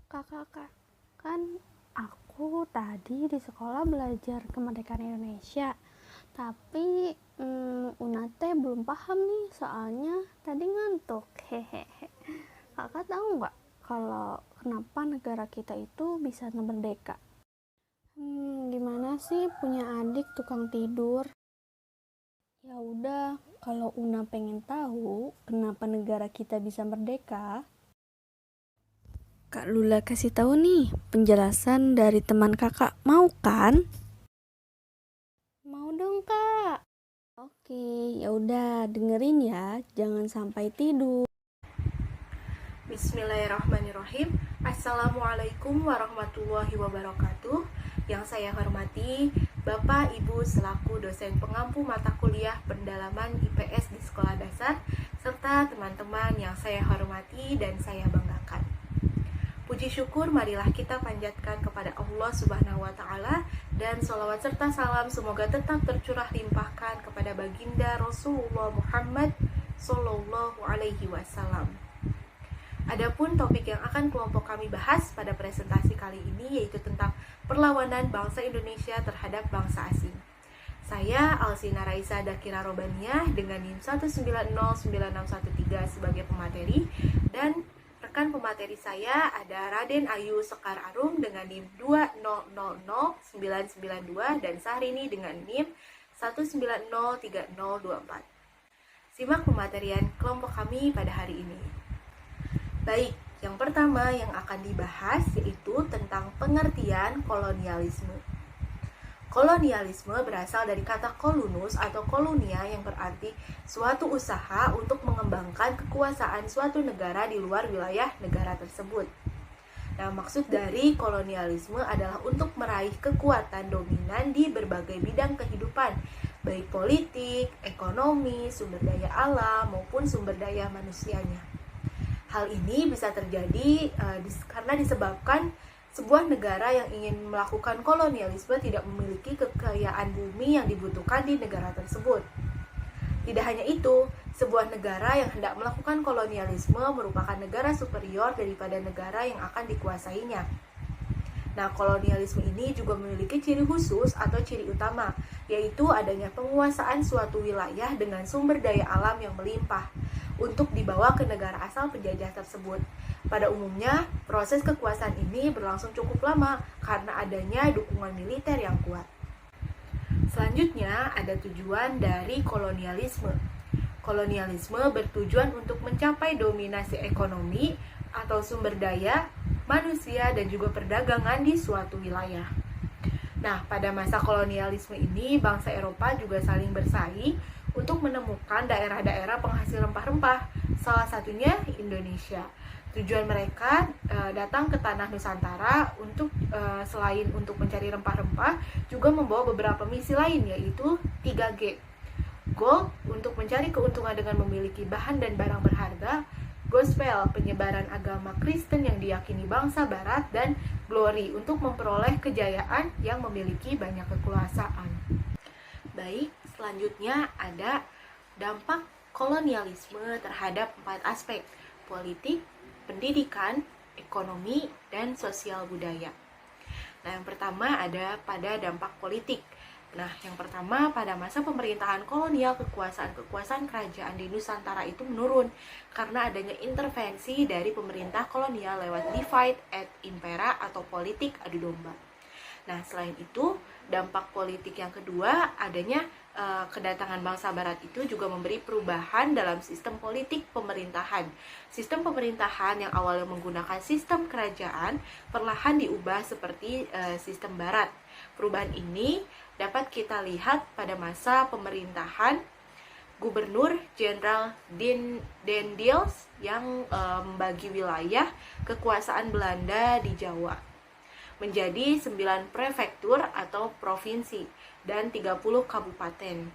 Kakak, kan aku tadi di sekolah belajar kemerdekaan Indonesia, tapi Una teh belum paham nih soalnya tadi ngantuk. Hehehe. Kakak tahu nggak kalau kenapa negara kita itu bisa merdeka? Gimana sih punya adik tukang tidur? Ya udah, kalau Una pengen tahu kenapa negara kita bisa merdeka, Kak Lula kasih tahu nih penjelasan dari teman kakak, mau kan? Mau dong kak. Oke, ya udah dengerin ya, jangan sampai tidur. Bismillahirrahmanirrahim. Assalamualaikum warahmatullahi wabarakatuh. Yang saya hormati Bapak Ibu selaku dosen pengampu mata kuliah pendalaman IPS di sekolah dasar, serta teman-teman yang saya hormati dan saya banggakan. Puji syukur marilah kita panjatkan kepada Allah Subhanahu wa Ta'ala, dan sholawat serta salam semoga tetap tercurah limpahkan kepada baginda Rasulullah Muhammad Sallallahu Alaihi Wasallam. Adapun topik yang akan kelompok kami bahas pada presentasi kali ini yaitu tentang perlawanan bangsa Indonesia terhadap bangsa asing. Saya Alsina Raisa Dakira Robaniah dengan NIM 1909613 sebagai pemateri, dan rekan pemateri saya ada Raden Ayu Sekar Arum dengan NIM 2000992 dan Sahrini dengan NIM 1903024. Simak pematerian kelompok kami pada hari ini. Baik, yang pertama yang akan dibahas yaitu tentang pengertian kolonialisme. Kolonialisme berasal dari kata kolunus atau kolonia yang berarti suatu usaha untuk mengembangkan kekuasaan suatu negara di luar wilayah negara tersebut. Nah, maksud dari kolonialisme adalah untuk meraih kekuatan dominan di berbagai bidang kehidupan, baik politik, ekonomi, sumber daya alam, maupun sumber daya manusianya. Hal ini bisa terjadi karena disebabkan sebuah negara yang ingin melakukan kolonialisme tidak memiliki kekayaan bumi yang dibutuhkan di negara tersebut. Tidak hanya itu, sebuah negara yang hendak melakukan kolonialisme merupakan negara superior daripada negara yang akan dikuasainya. Nah, kolonialisme ini juga memiliki ciri khusus atau ciri utama, yaitu adanya penguasaan suatu wilayah dengan sumber daya alam yang melimpah untuk dibawa ke negara asal penjajah tersebut. Pada umumnya, proses kekuasaan ini berlangsung cukup lama karena adanya dukungan militer yang kuat. Selanjutnya, ada tujuan dari kolonialisme. Kolonialisme bertujuan untuk mencapai dominasi ekonomi atau sumber daya, manusia, dan juga perdagangan di suatu wilayah. Nah, pada masa kolonialisme ini, bangsa Eropa juga saling bersaing untuk menemukan daerah-daerah penghasil rempah-rempah, salah satunya Indonesia. Tujuan mereka datang ke tanah Nusantara untuk selain untuk mencari rempah-rempah, juga membawa beberapa misi lain, yaitu 3G. Gold, untuk mencari keuntungan dengan memiliki bahan dan barang berharga. Gospel, penyebaran agama Kristen yang diyakini bangsa Barat. Dan glory, untuk memperoleh kejayaan yang memiliki banyak kekuasaan. Baik, selanjutnya ada dampak kolonialisme terhadap 4 aspek: politik, pendidikan, ekonomi, dan sosial budaya. Nah, yang pertama ada pada dampak politik. Nah, yang pertama, pada masa pemerintahan kolonial, kekuasaan kerajaan di Nusantara itu menurun karena adanya intervensi dari pemerintah kolonial lewat divide et impera atau politik adu domba. Nah, selain itu, dampak politik yang kedua, adanya kedatangan bangsa Barat itu juga memberi perubahan dalam sistem politik pemerintahan. Sistem pemerintahan yang awalnya menggunakan sistem kerajaan perlahan diubah seperti sistem Barat. Perubahan ini dapat kita lihat pada masa pemerintahan Gubernur Jenderal Dendels yang membagi wilayah kekuasaan Belanda di Jawa menjadi 9 prefektur atau provinsi dan 30 kabupaten.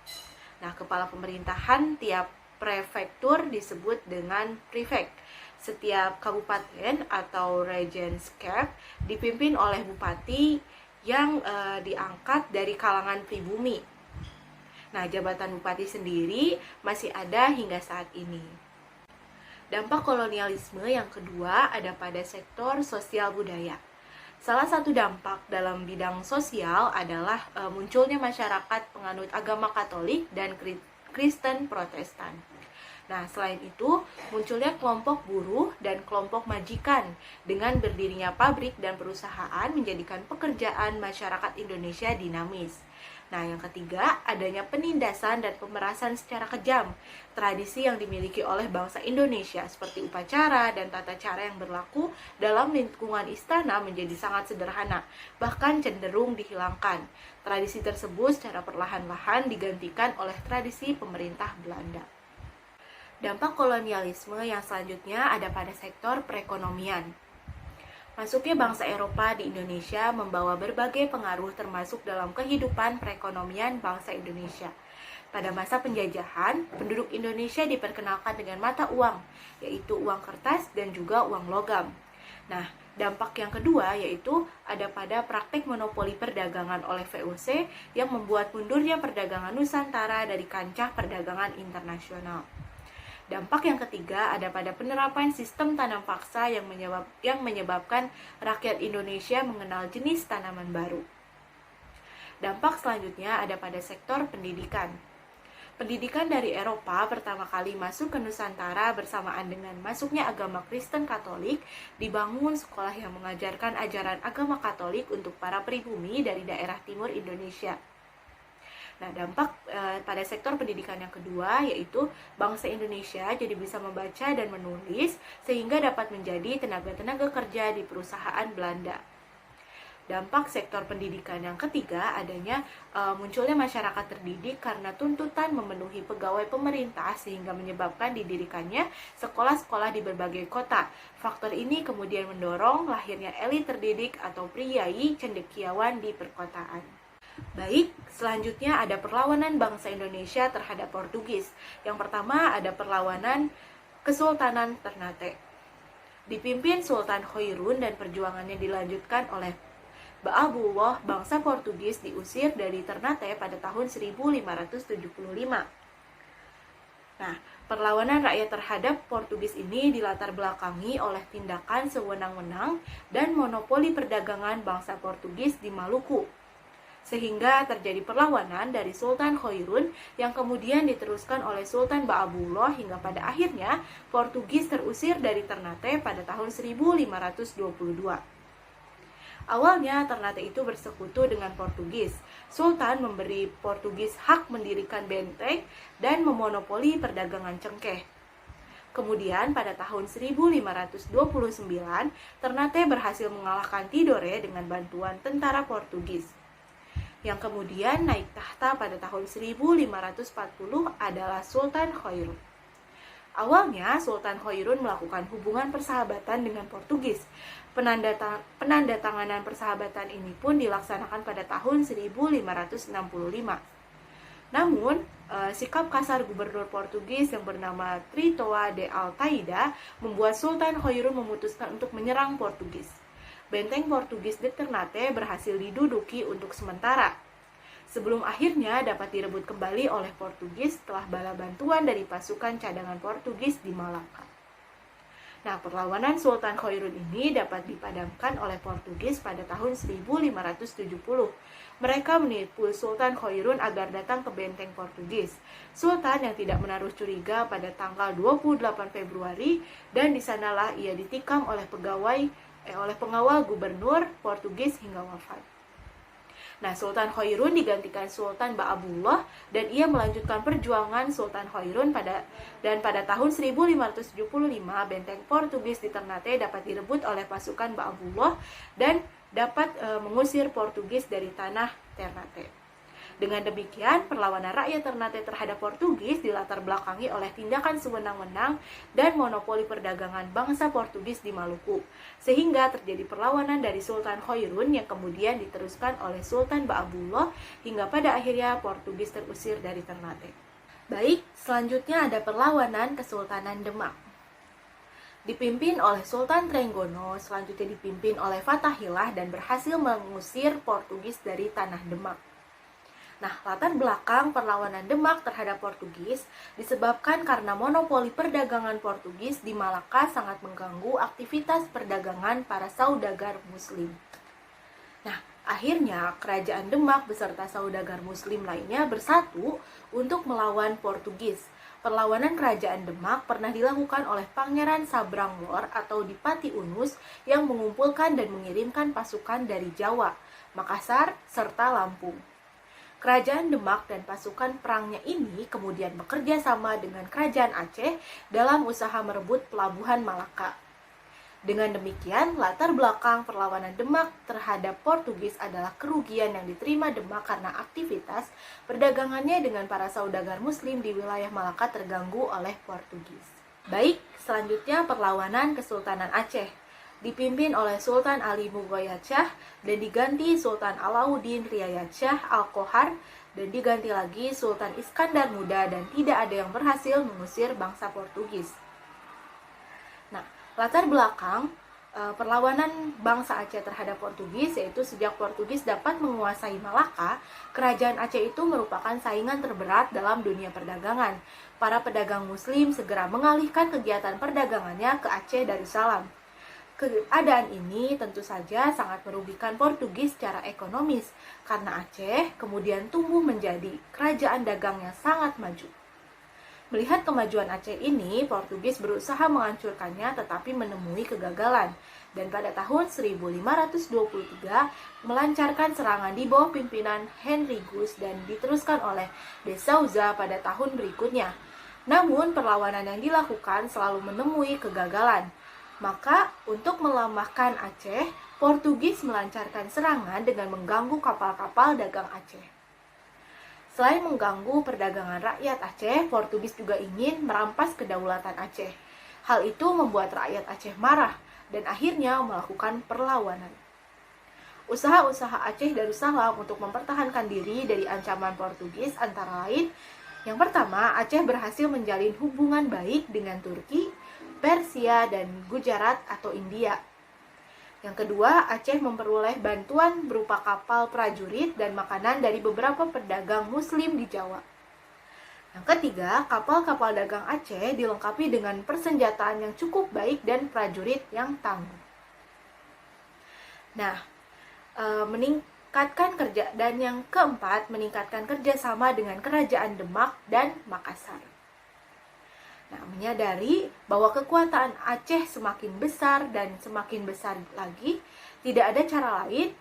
Nah, kepala pemerintahan tiap prefektur disebut dengan prefek. Setiap kabupaten atau regenskap dipimpin oleh bupati yang diangkat dari kalangan pribumi. Nah, jabatan bupati sendiri masih ada hingga saat ini. Dampak kolonialisme yang kedua ada pada sektor sosial budaya. Salah satu dampak dalam bidang sosial adalah munculnya masyarakat penganut agama Katolik dan Kristen Protestan. Nah, selain itu, munculnya kelompok buruh dan kelompok majikan dengan berdirinya pabrik dan perusahaan menjadikan pekerjaan masyarakat Indonesia dinamis. Nah, yang ketiga, adanya penindasan dan pemerasan secara kejam. Tradisi yang dimiliki oleh bangsa Indonesia seperti upacara dan tata cara yang berlaku dalam lingkungan istana menjadi sangat sederhana, bahkan cenderung dihilangkan. Tradisi tersebut secara perlahan-lahan digantikan oleh tradisi pemerintah Belanda. Dampak kolonialisme yang selanjutnya ada pada sektor perekonomian. Masuknya bangsa Eropa di Indonesia membawa berbagai pengaruh termasuk dalam kehidupan perekonomian bangsa Indonesia. Pada masa penjajahan, penduduk Indonesia diperkenalkan dengan mata uang, yaitu uang kertas dan juga uang logam. Nah, dampak yang kedua yaitu ada pada praktek monopoli perdagangan oleh VOC yang membuat mundurnya perdagangan Nusantara dari kancah perdagangan internasional. Dampak yang ketiga ada pada penerapan sistem tanam paksa yang menyebabkan rakyat Indonesia mengenal jenis tanaman baru. Dampak selanjutnya ada pada sektor pendidikan. Pendidikan dari Eropa pertama kali masuk ke Nusantara bersamaan dengan masuknya agama Kristen Katolik, dibangun sekolah yang mengajarkan ajaran agama Katolik untuk para pribumi dari daerah timur Indonesia. Nah, dampak pada sektor pendidikan yang kedua yaitu bangsa Indonesia jadi bisa membaca dan menulis sehingga dapat menjadi tenaga-tenaga kerja di perusahaan Belanda. Dampak sektor pendidikan yang ketiga adanya munculnya masyarakat terdidik karena tuntutan memenuhi pegawai pemerintah sehingga menyebabkan didirikannya sekolah-sekolah di berbagai kota. Faktor ini kemudian mendorong lahirnya elit terdidik atau priai cendekiawan di perkotaan. Baik, selanjutnya ada perlawanan bangsa Indonesia terhadap Portugis. Yang pertama ada perlawanan Kesultanan Ternate. Dipimpin Sultan Khairun dan perjuangannya dilanjutkan oleh Ba'abullah, bangsa Portugis diusir dari Ternate pada tahun 1575. Nah, perlawanan rakyat terhadap Portugis ini dilatar belakangi oleh tindakan sewenang-wenang dan monopoli perdagangan bangsa Portugis di Maluku. Sehingga terjadi perlawanan dari Sultan Khairun yang kemudian diteruskan oleh Sultan Ba'abullah hingga pada akhirnya Portugis terusir dari Ternate pada tahun 1522. Awalnya Ternate itu bersekutu dengan Portugis. Sultan memberi Portugis hak mendirikan benteng dan memonopoli perdagangan cengkeh. Kemudian pada tahun 1529, Ternate berhasil mengalahkan Tidore dengan bantuan tentara Portugis. Yang kemudian naik tahta pada tahun 1540 adalah Sultan Khairun. Awalnya Sultan Khairun melakukan hubungan persahabatan dengan Portugis. Penandatanganan persahabatan ini pun dilaksanakan pada tahun 1565. Namun, sikap kasar gubernur Portugis yang bernama Tritoa de Altaida membuat Sultan Khairun memutuskan untuk menyerang Portugis. Benteng Portugis di Ternate berhasil diduduki untuk sementara, sebelum akhirnya dapat direbut kembali oleh Portugis setelah bala bantuan dari pasukan cadangan Portugis di Malaka. Nah, perlawanan Sultan Khairun ini dapat dipadamkan oleh Portugis pada tahun 1570. Mereka menipu Sultan Khairun agar datang ke benteng Portugis. Sultan yang tidak menaruh curiga pada tanggal 28 Februari dan di sanalah ia ditikam oleh pengawal gubernur Portugis hingga wafat. Nah, Sultan Khairun digantikan Sultan Ba'abullah dan ia melanjutkan perjuangan Sultan Khairun pada tahun 1575 benteng Portugis di Ternate dapat direbut oleh pasukan Ba'abullah dan dapat mengusir Portugis dari tanah Ternate. Dengan demikian, perlawanan rakyat Ternate terhadap Portugis dilatar belakangi oleh tindakan sewenang-wenang dan monopoli perdagangan bangsa Portugis di Maluku, sehingga terjadi perlawanan dari Sultan Khairun yang kemudian diteruskan oleh Sultan Ba'abullah hingga pada akhirnya Portugis terusir dari Ternate. Baik, selanjutnya ada perlawanan Kesultanan Demak. Dipimpin oleh Sultan Trenggono, selanjutnya dipimpin oleh Fathahillah dan berhasil mengusir Portugis dari tanah Demak. Nah, latar belakang perlawanan Demak terhadap Portugis disebabkan karena monopoli perdagangan Portugis di Malaka sangat mengganggu aktivitas perdagangan para saudagar Muslim. Nah, akhirnya kerajaan Demak beserta saudagar Muslim lainnya bersatu untuk melawan Portugis. Perlawanan kerajaan Demak pernah dilakukan oleh Pangeran Sabrangwor atau Dipati Unus yang mengumpulkan dan mengirimkan pasukan dari Jawa, Makassar, serta Lampung. Kerajaan Demak dan pasukan perangnya ini kemudian bekerja sama dengan kerajaan Aceh dalam usaha merebut pelabuhan Malaka. Dengan demikian, latar belakang perlawanan Demak terhadap Portugis adalah kerugian yang diterima Demak karena aktivitas perdagangannya dengan para saudagar Muslim di wilayah Malaka terganggu oleh Portugis. Baik, selanjutnya perlawanan Kesultanan Aceh. Dipimpin oleh Sultan Ali Mughayat Shah dan diganti Sultan Alauddin Riayat Shah Al-Qohar dan diganti lagi Sultan Iskandar Muda dan tidak ada yang berhasil mengusir bangsa Portugis. Nah, latar belakang perlawanan bangsa Aceh terhadap Portugis yaitu sejak Portugis dapat menguasai Malaka, kerajaan Aceh itu merupakan saingan terberat dalam dunia perdagangan. Para pedagang Muslim segera mengalihkan kegiatan perdagangannya ke Aceh Darussalam. Keadaan ini tentu saja sangat merugikan Portugis secara ekonomis karena Aceh kemudian tumbuh menjadi kerajaan dagang yang sangat maju. Melihat kemajuan Aceh ini, Portugis berusaha menghancurkannya tetapi menemui kegagalan dan pada tahun 1523 melancarkan serangan di bawah pimpinan Henry Guise dan diteruskan oleh De Souza pada tahun berikutnya. Namun perlawanan yang dilakukan selalu menemui kegagalan. Maka, untuk melemahkan Aceh, Portugis melancarkan serangan dengan mengganggu kapal-kapal dagang Aceh. Selain mengganggu perdagangan rakyat Aceh, Portugis juga ingin merampas kedaulatan Aceh. Hal itu membuat rakyat Aceh marah dan akhirnya melakukan perlawanan. Usaha-usaha Aceh Darussalam untuk mempertahankan diri dari ancaman Portugis antara lain, yang pertama, Aceh berhasil menjalin hubungan baik dengan Turki, Persia, dan Gujarat atau India. Yang kedua, Aceh memperoleh bantuan berupa kapal prajurit dan makanan dari beberapa pedagang Muslim di Jawa. Yang ketiga, kapal-kapal dagang Aceh dilengkapi dengan persenjataan yang cukup baik dan prajurit yang tangguh. Nah, meningkatkan kerja dan yang keempat, meningkatkan kerjasama dengan kerajaan Demak dan Makassar. Nah, menyadari bahwa kekuatan Aceh semakin besar dan semakin besar lagi, tidak ada cara lain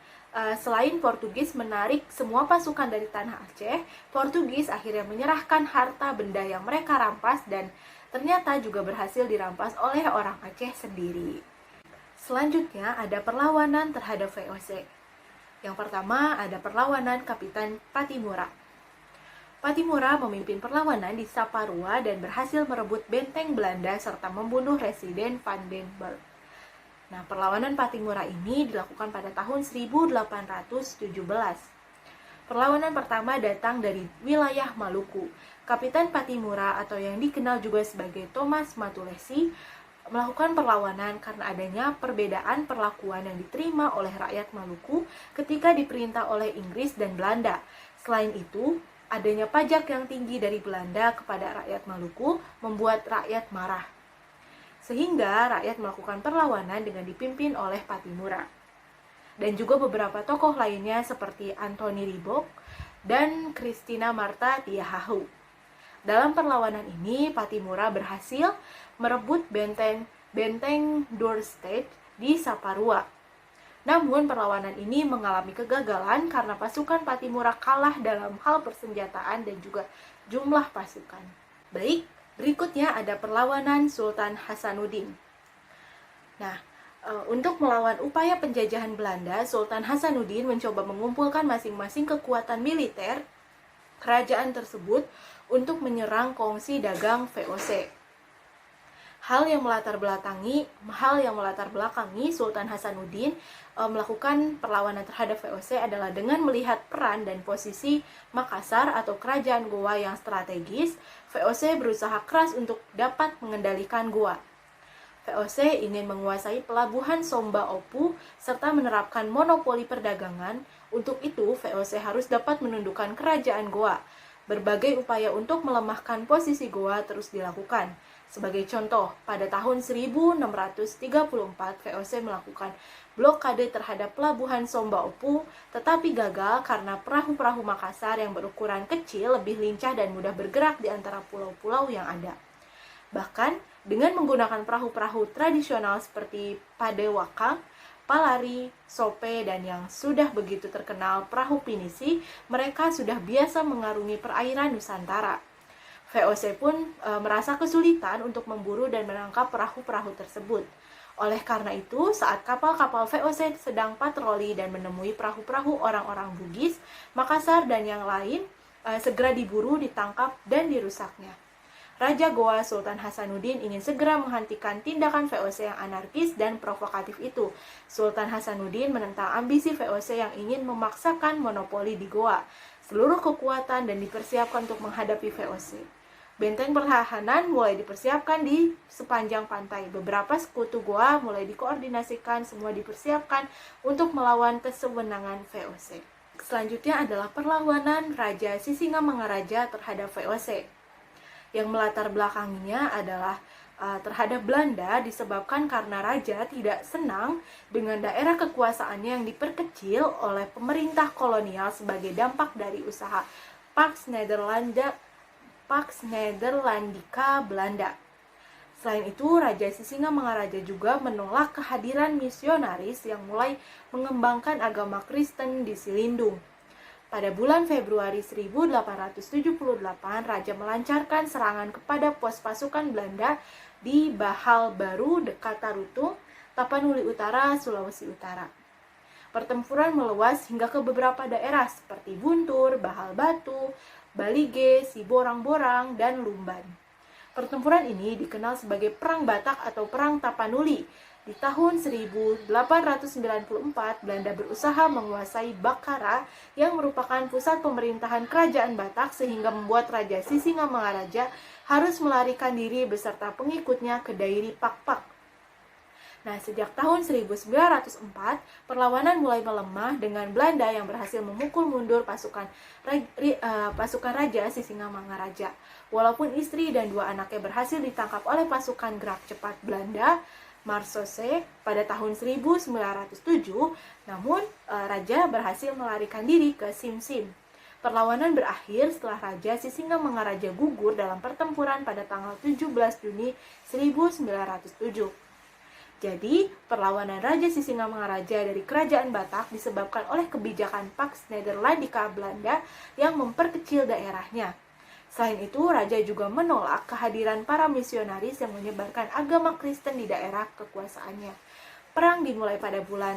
selain Portugis menarik semua pasukan dari tanah Aceh. Portugis akhirnya menyerahkan harta benda yang mereka rampas dan ternyata juga berhasil dirampas oleh orang Aceh sendiri. Selanjutnya ada perlawanan terhadap VOC. Yang pertama ada perlawanan Kapitan Patimura. Patimura memimpin perlawanan di Saparua dan berhasil merebut benteng Belanda serta membunuh Residen van den Berg. Nah, perlawanan Patimura ini dilakukan pada tahun 1817. Perlawanan pertama datang dari wilayah Maluku. Kapitan Patimura atau yang dikenal juga sebagai Thomas Matulesi melakukan perlawanan karena adanya perbedaan perlakuan yang diterima oleh rakyat Maluku ketika diperintah oleh Inggris dan Belanda. Selain itu, adanya pajak yang tinggi dari Belanda kepada rakyat Maluku membuat rakyat marah. Sehingga rakyat melakukan perlawanan dengan dipimpin oleh Patimura. Dan juga beberapa tokoh lainnya seperti Anthony Ribok dan Christina Marta Tiahahu. Dalam perlawanan ini, Patimura berhasil merebut benteng Dorset di Saparua. Namun perlawanan ini mengalami kegagalan karena pasukan Patimura kalah dalam hal persenjataan dan juga jumlah pasukan. Baik, berikutnya ada perlawanan Sultan Hasanuddin. Nah, untuk melawan upaya penjajahan Belanda, Sultan Hasanuddin mencoba mengumpulkan masing-masing kekuatan militer kerajaan tersebut untuk menyerang kongsi dagang VOC. Hal yang melatar belakangi Sultan Hasanuddin melakukan perlawanan terhadap VOC adalah dengan melihat peran dan posisi Makassar atau kerajaan Goa yang strategis. VOC berusaha keras untuk dapat mengendalikan Goa. VOC ingin menguasai pelabuhan Somba Opu serta menerapkan monopoli perdagangan. Untuk itu, VOC harus dapat menundukkan kerajaan Goa. Berbagai upaya untuk melemahkan posisi Goa terus dilakukan. Sebagai contoh, pada tahun 1634, VOC melakukan blokade terhadap pelabuhan Somba Opu, tetapi gagal karena perahu-perahu Makassar yang berukuran kecil lebih lincah dan mudah bergerak di antara pulau-pulau yang ada. Bahkan, dengan menggunakan perahu-perahu tradisional seperti Padewakang, Palari, Sope, dan yang sudah begitu terkenal perahu pinisi, mereka sudah biasa mengarungi perairan Nusantara. VOC pun merasa kesulitan untuk memburu dan menangkap perahu-perahu tersebut. Oleh karena itu, saat kapal-kapal VOC sedang patroli dan menemui perahu-perahu orang-orang Bugis, Makassar, dan yang lain, segera diburu, ditangkap, dan dirusaknya. Raja Goa Sultan Hasanuddin ingin segera menghentikan tindakan VOC yang anarkis dan provokatif itu. Sultan Hasanuddin menentang ambisi VOC yang ingin memaksakan monopoli di Goa. Seluruh kekuatan dan dipersiapkan untuk menghadapi VOC. Benteng pertahanan mulai dipersiapkan di sepanjang pantai. Beberapa sekutu Goa mulai dikoordinasikan, semua dipersiapkan untuk melawan kesewenangan VOC. Selanjutnya adalah perlawanan Raja Sisingamangaraja terhadap VOC. Yang melatar belakanginya adalah terhadap Belanda disebabkan karena raja tidak senang dengan daerah kekuasaannya yang diperkecil oleh pemerintah kolonial sebagai dampak dari usaha Pax Nederlandica Belanda. Selain itu, Raja Sisingamangaraja juga menolak kehadiran misionaris yang mulai mengembangkan agama Kristen di Silindung. Pada bulan Februari 1878, Raja melancarkan serangan kepada pos pasukan Belanda di Bahal Baru dekat Tarutung, Tapanuli Utara, Sulawesi Utara. Pertempuran meluas hingga ke beberapa daerah seperti Buntur, Bahal Batu, Balige, Siborang-Borang, dan Lumban. Pertempuran ini dikenal sebagai Perang Batak atau Perang Tapanuli. Di tahun 1894, Belanda berusaha menguasai Bakara yang merupakan pusat pemerintahan kerajaan Batak sehingga membuat Raja Sisingamangaraja harus melarikan diri beserta pengikutnya ke dairi Pakpak. Nah, sejak tahun 1904, perlawanan mulai melemah dengan Belanda yang berhasil memukul mundur pasukan Raja Sisingamangaraja. Walaupun istri dan dua anaknya berhasil ditangkap oleh pasukan gerak cepat Belanda, Marsose pada tahun 1907, namun Raja berhasil melarikan diri ke Simsim. Perlawanan berakhir setelah Raja Sisingamangaraja gugur dalam pertempuran pada tanggal 17 Juni 1907. Jadi, perlawanan Raja Sisingamangaraja dari Kerajaan Batak disebabkan oleh kebijakan Pax Nederlandica Belanda yang memperkecil daerahnya. Selain itu, Raja juga menolak kehadiran para misionaris yang menyebarkan agama Kristen di daerah kekuasaannya. Perang dimulai pada bulan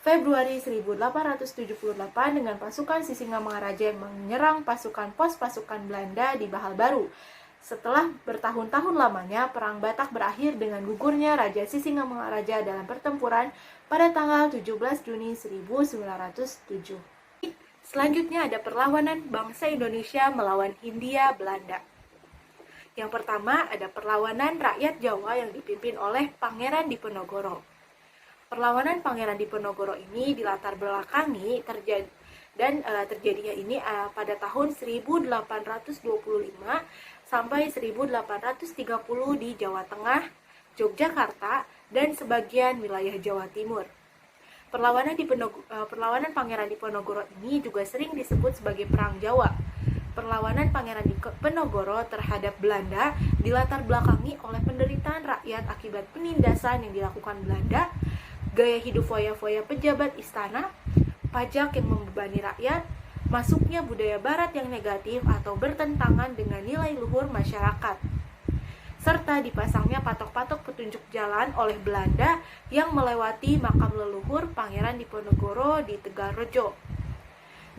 Februari 1878 dengan pasukan Sisingamangaraja yang menyerang pos pasukan Belanda di Bahal Baru. Setelah bertahun-tahun lamanya, Perang Batak berakhir dengan gugurnya Raja Sisingamangaraja dalam pertempuran pada tanggal 17 Juni 1907. Selanjutnya ada perlawanan bangsa Indonesia melawan Hindia Belanda. Yang pertama ada perlawanan rakyat Jawa yang dipimpin oleh Pangeran Diponegoro. Perlawanan Pangeran Diponegoro ini dilatar belakangi terjadinya ini pada tahun 1825 sampai 1830 di Jawa Tengah, Yogyakarta, dan sebagian wilayah Jawa Timur. Perlawanan Pangeran Diponegoro ini juga sering disebut sebagai Perang Jawa. Perlawanan Pangeran Diponegoro terhadap Belanda dilatar belakangi oleh penderitaan rakyat akibat penindasan yang dilakukan Belanda, gaya hidup foya-foya pejabat istana, pajak yang membebani rakyat, masuknya budaya barat yang negatif atau bertentangan dengan nilai luhur masyarakat, serta dipasangnya patok-patok petunjuk jalan oleh Belanda yang melewati makam leluhur Pangeran Diponegoro di Tegalrejo.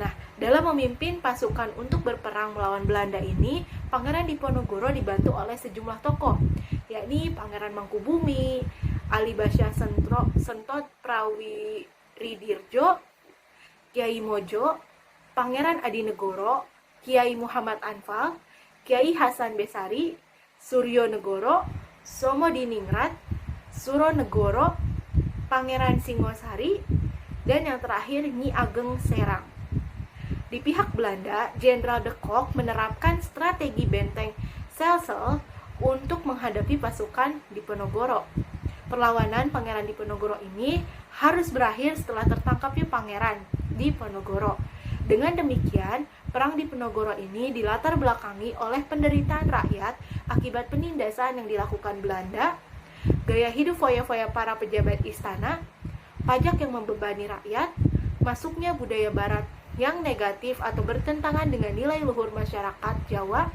Nah, dalam memimpin pasukan untuk berperang melawan Belanda ini, Pangeran Diponegoro dibantu oleh sejumlah tokoh, yakni Pangeran Mangkubumi, Ali Basya Sentot Prawiriddirjo, Kiai Mojo, Pangeran Adinegoro, Kiai Muhammad Anfal, Kiai Hasan Besari, Suryo Negoro, Somodiningrat, Suronegoro, Pangeran Singosari, dan yang terakhir Nyi Ageng Serang. Di pihak Belanda, Jenderal de Kock menerapkan strategi benteng Selsel untuk menghadapi pasukan Diponegoro. Perlawanan Pangeran Diponegoro ini harus berakhir setelah tertangkapnya Pangeran Diponegoro. Dengan demikian, perang Diponegoro ini dilatar belakangi oleh penderitaan rakyat akibat penindasan yang dilakukan Belanda, gaya hidup foya-foya para pejabat istana, pajak yang membebani rakyat, masuknya budaya barat yang negatif atau bertentangan dengan nilai luhur masyarakat Jawa,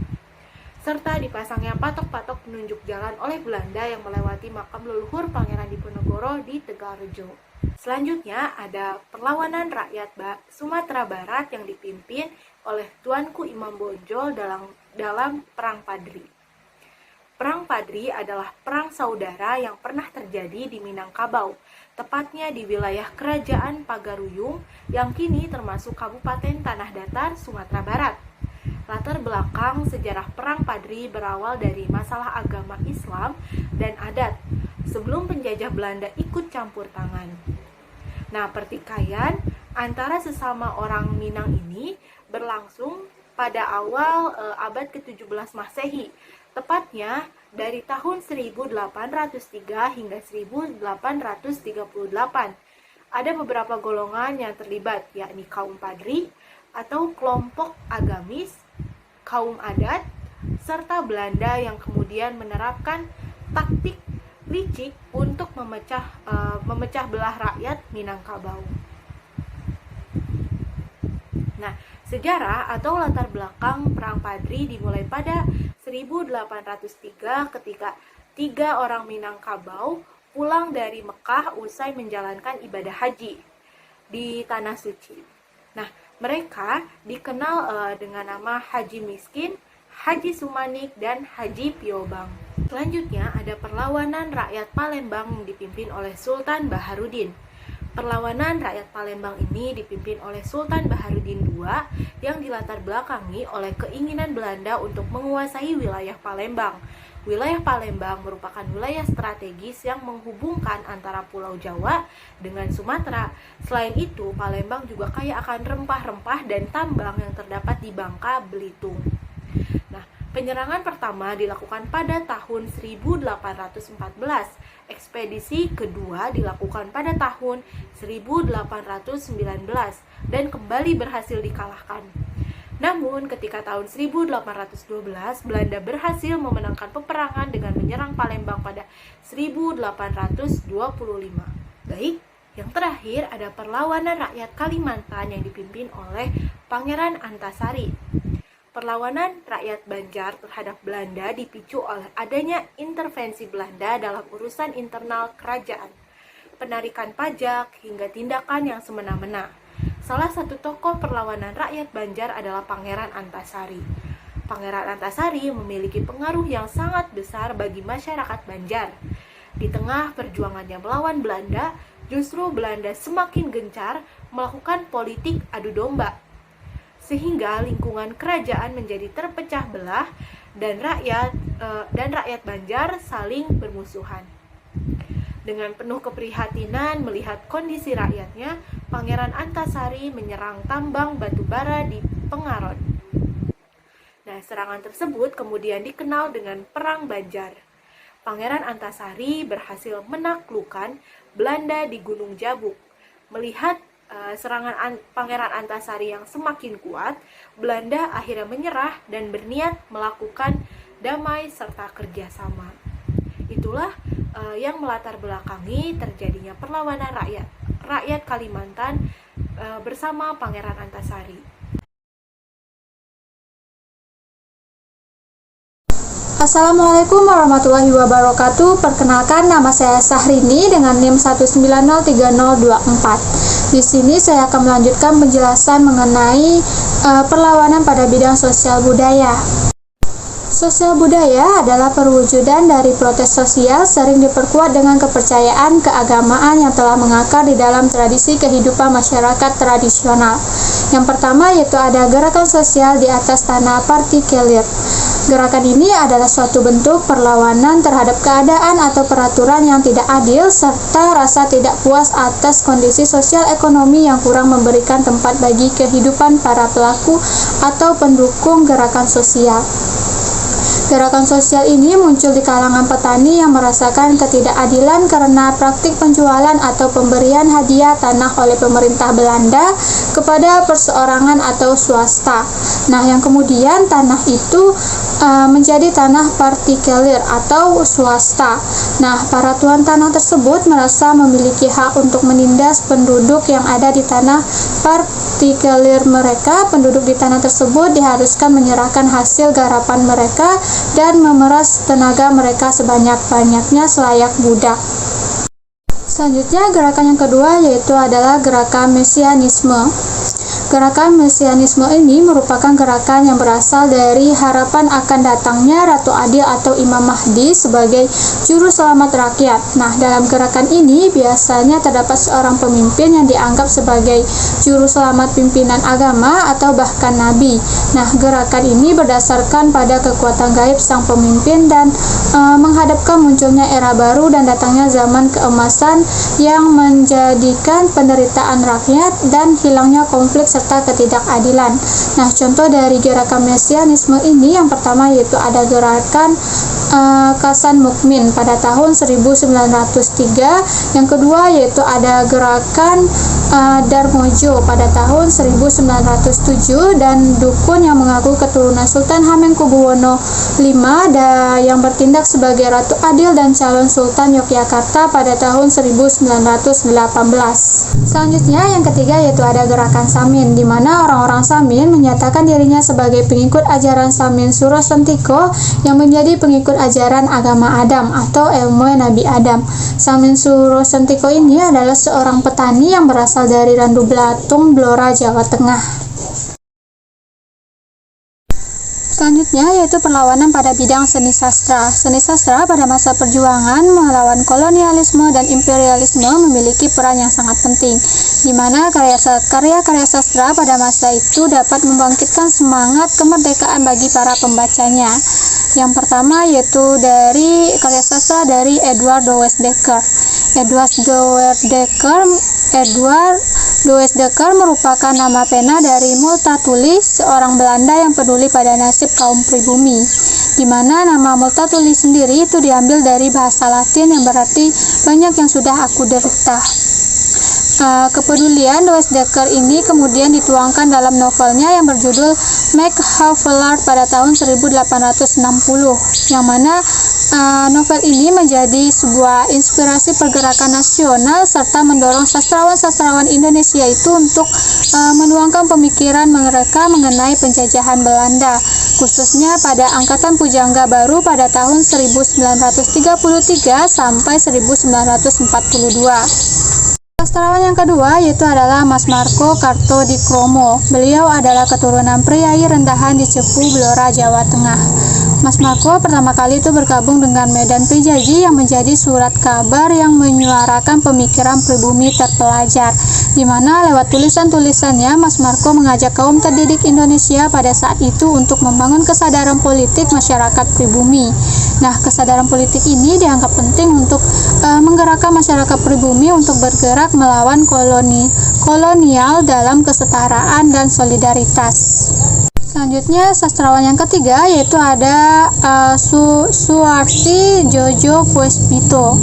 serta dipasangnya patok-patok penunjuk jalan oleh Belanda yang melewati makam leluhur Pangeran Diponegoro di Tegalrejo. Selanjutnya ada perlawanan rakyat Sumatera Barat yang dipimpin oleh Tuanku Imam Bonjol dalam Perang Padri. Perang Padri adalah perang saudara yang pernah terjadi di Minangkabau, tepatnya di wilayah Kerajaan Pagaruyung yang kini termasuk Kabupaten Tanah Datar, Sumatera Barat. Latar belakang sejarah Perang Padri berawal dari masalah agama Islam dan adat sebelum penjajah Belanda ikut campur tangan. Nah, pertikaian antara sesama orang Minang ini berlangsung pada awal abad ke-17 Masehi, tepatnya dari tahun 1803 hingga 1838. Ada beberapa golongan yang terlibat, yakni kaum Padri atau kelompok agamis, kaum adat, serta Belanda yang kemudian menerapkan taktik licik untuk memecah belah rakyat Minangkabau. Nah, sejarah atau latar belakang Perang Padri dimulai pada 1803 ketika 3 orang Minangkabau pulang dari Mekah usai menjalankan ibadah haji di Tanah Suci. Nah, mereka dikenal dengan nama Haji Miskin, Haji Sumanik, dan Haji Piobang. Selanjutnya ada perlawanan rakyat Palembang yang dipimpin oleh Sultan Baharudin. Perlawanan rakyat Palembang ini dipimpin oleh Sultan Baharudin II yang dilatar belakangi oleh keinginan Belanda untuk menguasai wilayah Palembang. Wilayah Palembang merupakan wilayah strategis yang menghubungkan antara Pulau Jawa dengan Sumatera. Selain itu, Palembang juga kaya akan rempah-rempah dan tambang yang terdapat di Bangka, Belitung. Nah, penyerangan pertama dilakukan pada tahun 1814. Ekspedisi kedua dilakukan pada tahun 1819 dan kembali berhasil dikalahkan. Namun, ketika tahun 1812, Belanda berhasil memenangkan peperangan dengan menyerang Palembang pada 1825. Baik, yang terakhir ada perlawanan rakyat Kalimantan yang dipimpin oleh Pangeran Antasari. Perlawanan rakyat Banjar terhadap Belanda dipicu oleh adanya intervensi Belanda dalam urusan internal kerajaan, penarikan pajak, hingga tindakan yang semena-mena. Salah satu tokoh perlawanan rakyat Banjar adalah Pangeran Antasari. Pangeran Antasari memiliki pengaruh yang sangat besar bagi masyarakat Banjar. Di tengah perjuangannya melawan Belanda, justru Belanda semakin gencar melakukan politik adu domba, sehingga lingkungan kerajaan menjadi terpecah belah dan rakyat Banjar saling bermusuhan. Dengan penuh keprihatinan melihat kondisi rakyatnya, Pangeran Antasari menyerang tambang batubara di Pengaron. Nah, serangan tersebut kemudian dikenal dengan Perang Banjar. Pangeran Antasari berhasil menaklukkan Belanda di Gunung Jabuk. Melihat serangan Pangeran Antasari yang semakin kuat, Belanda akhirnya menyerah dan berniat melakukan damai serta kerjasama. Itulah yang melatar belakangi terjadinya perlawanan rakyat Kalimantan bersama Pangeran Antasari. Assalamualaikum warahmatullahi wabarakatuh. Perkenalkan, nama saya Sahrini dengan NIM 1903024. Di sini saya akan melanjutkan penjelasan mengenai perlawanan pada bidang sosial budaya. Sosial budaya adalah perwujudan dari protes sosial sering diperkuat dengan kepercayaan keagamaan yang telah mengakar di dalam tradisi kehidupan masyarakat tradisional. Yang pertama yaitu ada gerakan sosial di atas tanah partikelir. Gerakan ini adalah suatu bentuk perlawanan terhadap keadaan atau peraturan yang tidak adil serta rasa tidak puas atas kondisi sosial ekonomi yang kurang memberikan tempat bagi kehidupan para pelaku atau pendukung gerakan sosial. Gerakan sosial ini muncul di kalangan petani yang merasakan ketidakadilan karena praktik penjualan atau pemberian hadiah tanah oleh pemerintah Belanda kepada perseorangan atau swasta. Nah, yang kemudian tanah itu menjadi tanah partikelir atau swasta. Nah, para tuan tanah tersebut merasa memiliki hak untuk menindas penduduk yang ada di tanah partikelir mereka. Penduduk di tanah tersebut diharuskan menyerahkan hasil garapan mereka dan memeras tenaga mereka sebanyak-banyaknya selayak budak. Selanjutnya, gerakan yang kedua yaitu adalah gerakan mesianisme. Gerakan mesianisme ini merupakan gerakan yang berasal dari harapan akan datangnya Ratu Adil atau Imam Mahdi sebagai juru selamat rakyat. Nah, dalam gerakan ini biasanya terdapat seorang pemimpin yang dianggap sebagai juru selamat pimpinan agama atau bahkan nabi. Nah, gerakan ini berdasarkan pada kekuatan gaib sang pemimpin dan menghadapkan munculnya era baru dan datangnya zaman keemasan yang menjadikan penderitaan rakyat dan hilangnya konflik serta ketidakadilan. Nah, contoh dari gerakan mesianisme ini yang pertama yaitu ada gerakan Kasan Mukmin pada tahun 1903, yang kedua yaitu ada gerakan Darmojo pada tahun 1907 dan dukun yang mengaku keturunan Sultan Hamengkubuwono V yang bertindak sebagai Ratu Adil dan calon Sultan Yogyakarta pada tahun 1918. Selanjutnya yang ketiga yaitu ada gerakan Samin, di mana orang-orang Samin menyatakan dirinya sebagai pengikut ajaran Samin Suro Sentiko yang menjadi pengikut ajaran agama Adam atau ilmu Nabi Adam. Samin Suro Sentiko ini adalah seorang petani yang berasal dari Randu Blatung, Blora, Jawa Tengah. Selanjutnya yaitu perlawanan pada bidang seni sastra. Seni sastra pada masa perjuangan melawan kolonialisme dan imperialisme memiliki peran yang sangat penting, di mana karya-karya sastra pada masa itu dapat membangkitkan semangat kemerdekaan bagi para pembacanya. Yang pertama yaitu dari karya sastra dari Edward Louis Dekker. Edward Louis Dekker merupakan nama pena dari Multatuli, seorang Belanda yang peduli pada nasib kaum pribumi, di mana nama Multatuli sendiri itu diambil dari bahasa Latin yang berarti banyak yang sudah aku derita. Kepedulian Louis Dekker ini kemudian dituangkan dalam novelnya yang berjudul Make Havelaar pada tahun 1860, yang mana novel ini menjadi sebuah inspirasi pergerakan nasional serta mendorong sastrawan-sastrawan Indonesia itu untuk menuangkan pemikiran mereka mengenai penjajahan Belanda, khususnya pada angkatan pujangga baru pada tahun 1933 sampai 1942. Sastrawan yang kedua yaitu adalah Mas Marco Kartodikromo. Beliau adalah keturunan priai rendahan di Cepu, Blora, Jawa Tengah. Mas Marco pertama kali itu bergabung dengan Medan Pijaji yang menjadi surat kabar yang menyuarakan pemikiran pribumi terpelajar, di mana lewat tulisan-tulisannya Mas Marco mengajak kaum terdidik Indonesia pada saat itu untuk membangun kesadaran politik masyarakat pribumi. Nah, kesadaran politik ini dianggap penting untuk menggerakkan masyarakat pribumi untuk bergerak melawan kolonial dalam kesetaraan dan solidaritas. Selanjutnya sastrawan yang ketiga yaitu ada Suwarsi Jojo Puespito.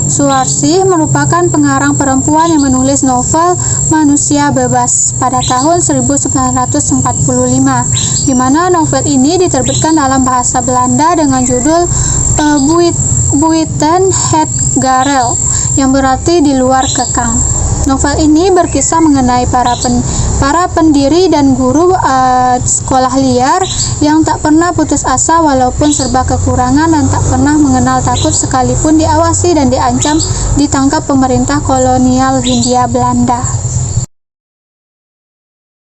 Suwarsi merupakan pengarang perempuan yang menulis novel Manusia Bebas pada tahun 1945, di mana novel ini diterbitkan dalam bahasa Belanda dengan judul Buiten het Garel, yang berarti di luar kekang. Novel ini berkisah mengenai para pendiri dan guru sekolah liar yang tak pernah putus asa walaupun serba kekurangan dan tak pernah mengenal takut sekalipun diawasi dan diancam ditangkap pemerintah kolonial Hindia Belanda.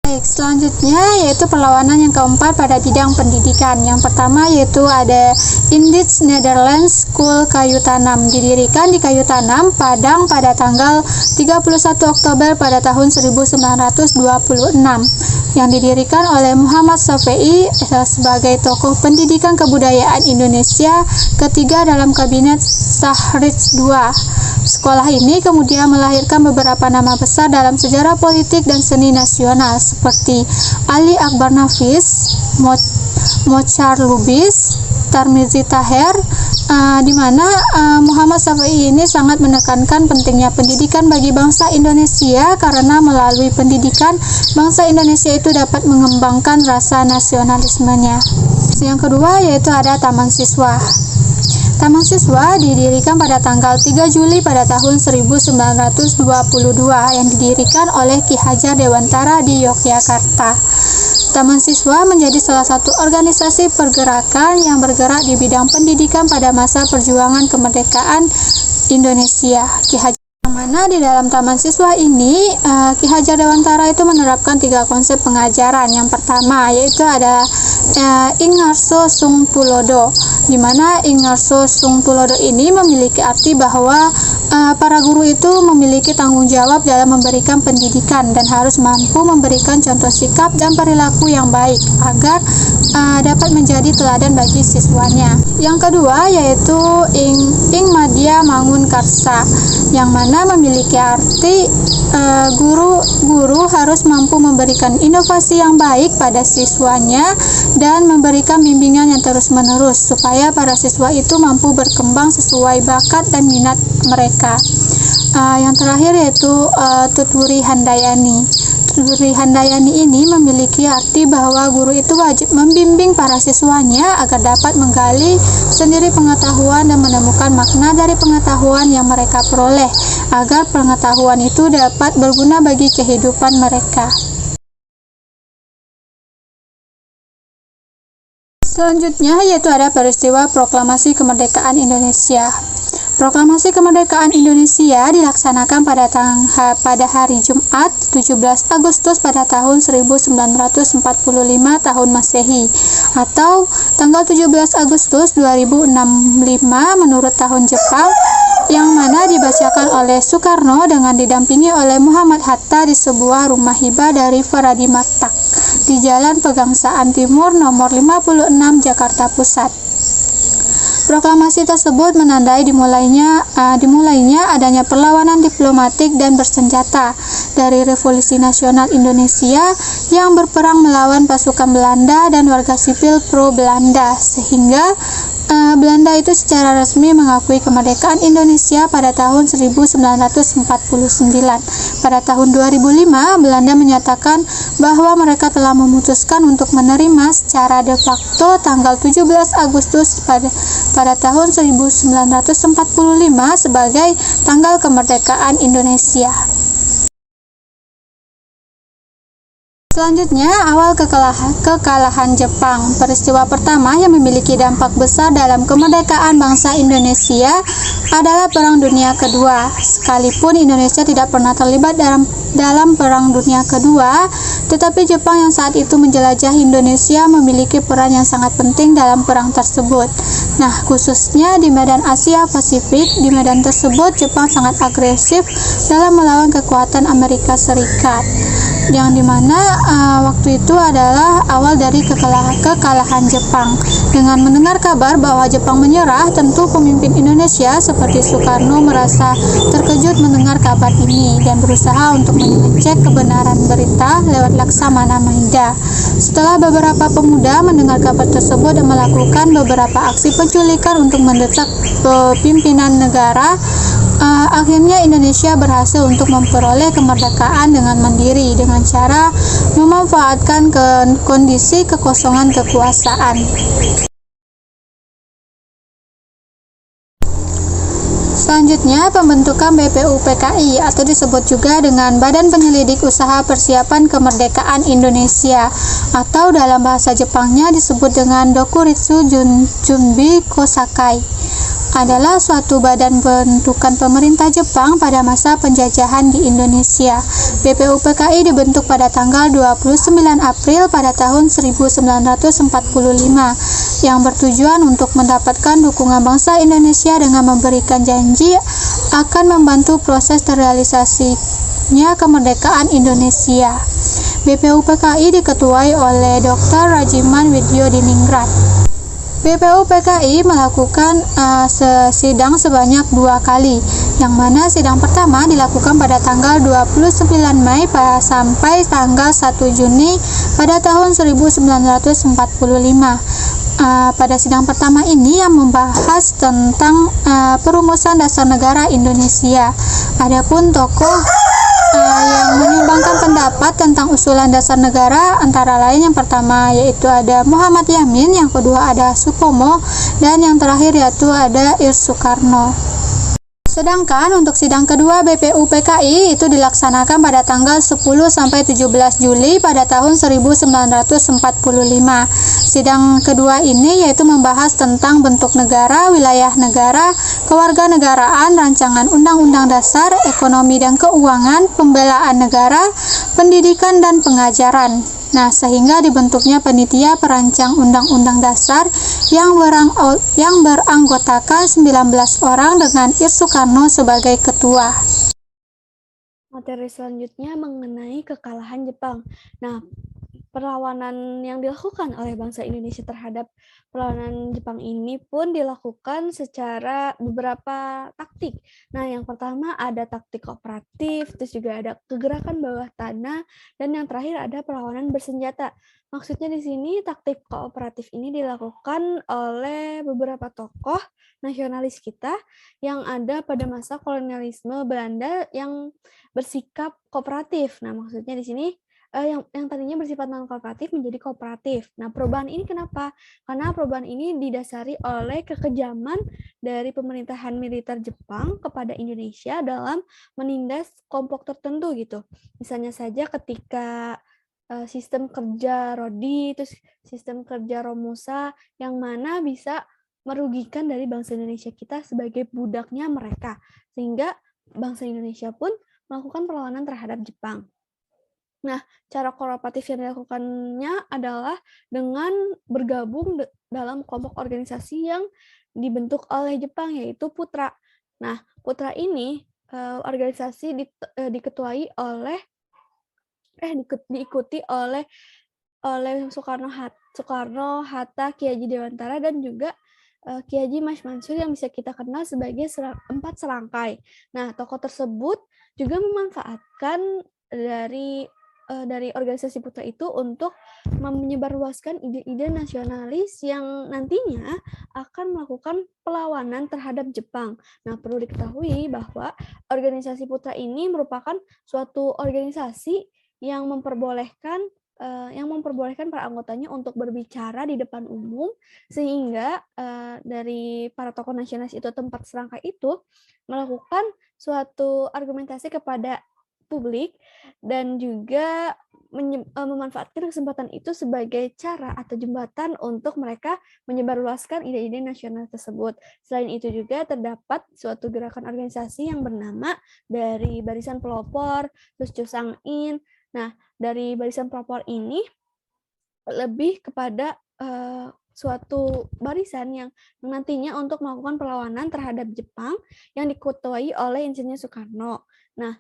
Baik, selanjutnya yaitu perlawanan yang keempat pada bidang pendidikan. Yang pertama yaitu ada Indisch Nederlands School Kayu Tanam, didirikan di Kayu Tanam, Padang pada tanggal 31 Oktober pada tahun 1926. yang didirikan oleh Muhammad Syafi'i sebagai tokoh pendidikan kebudayaan Indonesia ketiga dalam kabinet Syahrir II. Sekolah ini kemudian melahirkan beberapa nama besar dalam sejarah politik dan seni nasional seperti Ali Akbar Nafis, Mochar Lubis, Tarmizi Taher, di mana Muhammad Syafi'i ini sangat menekankan pentingnya pendidikan bagi bangsa Indonesia karena melalui pendidikan bangsa Indonesia itu dapat mengembangkan rasa nasionalismenya. Yang kedua yaitu ada Taman Siswa. Taman Siswa didirikan pada tanggal 3 Juli pada tahun 1922 yang didirikan oleh Ki Hajar Dewantara di Yogyakarta. Taman Siswa menjadi salah satu organisasi pergerakan yang bergerak di bidang pendidikan pada masa perjuangan kemerdekaan Indonesia. Yang mana di dalam Taman Siswa ini Ki Hajar Dewantara itu menerapkan 3 konsep pengajaran. Yang pertama yaitu ada Ingarso Sung Tulodo, di mana Ingarso Sung Tulodo ini memiliki arti bahwa para guru itu memiliki tanggung jawab dalam memberikan pendidikan dan harus mampu memberikan contoh sikap dan perilaku yang baik agar dapat menjadi teladan bagi siswanya. Yang kedua yaitu Ing Madya Mangun Karsa, yang mana memiliki arti guru harus mampu memberikan inovasi yang baik pada siswanya dan memberikan bimbingan yang terus-menerus supaya para siswa itu mampu berkembang sesuai bakat dan minat mereka. Yang terakhir yaitu Tutwuri Handayani. Tutwuri Handayani ini memiliki arti bahwa guru itu wajib membimbing para siswanya agar dapat menggali sendiri pengetahuan dan menemukan makna dari pengetahuan yang mereka peroleh, agar pengetahuan itu dapat berguna bagi kehidupan mereka. Selanjutnya yaitu ada peristiwa Proklamasi Kemerdekaan Indonesia. Proklamasi Kemerdekaan Indonesia dilaksanakan pada hari Jumat 17 Agustus pada tahun 1945 tahun Masehi atau tanggal 17 Agustus 2065 menurut tahun Jepang, yang mana dibacakan oleh Soekarno dengan didampingi oleh Muhammad Hatta di sebuah rumah hibah dari Faradimatak di Jalan Pegangsaan Timur nomor 56 Jakarta Pusat. Proklamasi tersebut menandai dimulainya adanya perlawanan diplomatik dan bersenjata dari Revolusi Nasional Indonesia yang berperang melawan pasukan Belanda dan warga sipil pro-Belanda, sehingga Belanda itu secara resmi mengakui kemerdekaan Indonesia pada tahun 1949. Pada tahun 2005, Belanda menyatakan bahwa mereka telah memutuskan untuk menerima secara de facto tanggal 17 Agustus pada tahun 1945 sebagai tanggal kemerdekaan Indonesia. Selanjutnya, awal kekalahan Jepang. Peristiwa pertama yang memiliki dampak besar dalam kemerdekaan bangsa Indonesia adalah Perang Dunia Kedua. Sekalipun Indonesia tidak pernah terlibat dalam Perang Dunia Kedua, tetapi Jepang yang saat itu menjelajah Indonesia memiliki peran yang sangat penting dalam perang tersebut. Nah, khususnya di medan Asia Pasifik, di medan tersebut Jepang sangat agresif dalam melawan kekuatan Amerika Serikat, yang dimana waktu itu adalah awal dari kekalahan Jepang. Dengan mendengar kabar bahwa Jepang menyerah, tentu pemimpin Indonesia seperti Soekarno merasa terkejut mendengar kabar ini dan berusaha untuk mengecek kebenaran berita lewat Laksamana Maeda. Setelah beberapa pemuda mendengar kabar tersebut dan melakukan beberapa aksi penculikan untuk mendesak pimpinan negara, akhirnya Indonesia berhasil untuk memperoleh kemerdekaan dengan mandiri dengan cara memanfaatkan kondisi kekosongan kekuasaan. Selanjutnya, pembentukan BPUPKI atau disebut juga dengan Badan Penyelidik Usaha Persiapan Kemerdekaan Indonesia, atau dalam bahasa Jepangnya disebut dengan Dokuritsu Junbi Kosakai, adalah suatu badan bentukan pemerintah Jepang pada masa penjajahan di Indonesia. BPUPKI dibentuk pada tanggal 29 April pada tahun 1945 yang bertujuan untuk mendapatkan dukungan bangsa Indonesia dengan memberikan janji akan membantu proses terrealisasinya kemerdekaan Indonesia. BPUPKI diketuai oleh Dr. Rajiman Widyodiningrat. BPUPKI melakukan sidang sebanyak 2 kali, yang mana sidang pertama dilakukan pada tanggal 29 Mei sampai tanggal 1 Juni pada tahun 1945. Pada sidang pertama ini yang membahas tentang perumusan dasar negara Indonesia. Adapun tokoh yang menyumbangkan pendapat tentang usulan dasar negara antara lain yang pertama yaitu ada Muhammad Yamin, yang kedua ada Supomo, dan yang terakhir yaitu ada Ir Soekarno. Sedangkan untuk sidang kedua BPUPKI itu dilaksanakan pada tanggal 10 sampai 17 Juli pada tahun 1945. Sidang kedua ini yaitu membahas tentang bentuk negara, wilayah negara, kewarganegaraan, rancangan undang-undang dasar, ekonomi dan keuangan, pembelaan negara, pendidikan dan pengajaran. Nah, sehingga dibentuknya panitia perancang undang-undang dasar yang beranggotakan 19 orang dengan Ir Soekarno sebagai ketua. Materi selanjutnya mengenai kekalahan Jepang. Nah, perlawanan yang dilakukan oleh bangsa Indonesia terhadap perlawanan Jepang ini pun dilakukan secara beberapa taktik. Nah, yang pertama ada taktik kooperatif, terus juga ada kegerakan bawah tanah, dan yang terakhir ada perlawanan bersenjata. Maksudnya di sini taktik kooperatif ini dilakukan oleh beberapa tokoh nasionalis kita yang ada pada masa kolonialisme Belanda yang bersikap kooperatif. Nah, maksudnya di sini yang tadinya bersifat non-kooperatif menjadi kooperatif. Nah, perubahan ini kenapa? Karena perubahan ini didasari oleh kekejaman dari pemerintahan militer Jepang kepada Indonesia dalam menindas kelompok tertentu gitu. Misalnya saja ketika sistem kerja Rodi, terus sistem kerja Romusa, yang mana bisa merugikan dari bangsa Indonesia kita sebagai budaknya mereka. Sehingga bangsa Indonesia pun melakukan perlawanan terhadap Jepang. Nah, cara kooperatif yang dilakukannya adalah dengan bergabung dalam kelompok organisasi yang dibentuk oleh Jepang, yaitu Putra. Nah, Putra ini organisasi diikuti oleh Soekarno, Hatta, Ki Haji Dewantara, dan juga Ki Haji Mas Mansur yang bisa kita kenal sebagai 4 serangkai. Nah, tokoh tersebut juga memanfaatkan dari organisasi Putra itu untuk menyebarluaskan ide-ide nasionalis yang nantinya akan melakukan perlawanan terhadap Jepang. Nah, perlu diketahui bahwa organisasi Putra ini merupakan suatu organisasi yang memperbolehkan para anggotanya untuk berbicara di depan umum, sehingga dari para tokoh nasionalis itu, tempat serangkai itu, melakukan suatu argumentasi kepada publik dan juga memanfaatkan kesempatan itu sebagai cara atau jembatan untuk mereka menyebarluaskan ide-ide nasional tersebut. Selain itu juga terdapat suatu gerakan organisasi yang bernama dari Barisan Pelopor, terus Cusang-in. Nah, dari Barisan Pelopor ini lebih kepada suatu barisan yang nantinya untuk melakukan perlawanan terhadap Jepang yang diketuai oleh Insinyur Soekarno. Nah,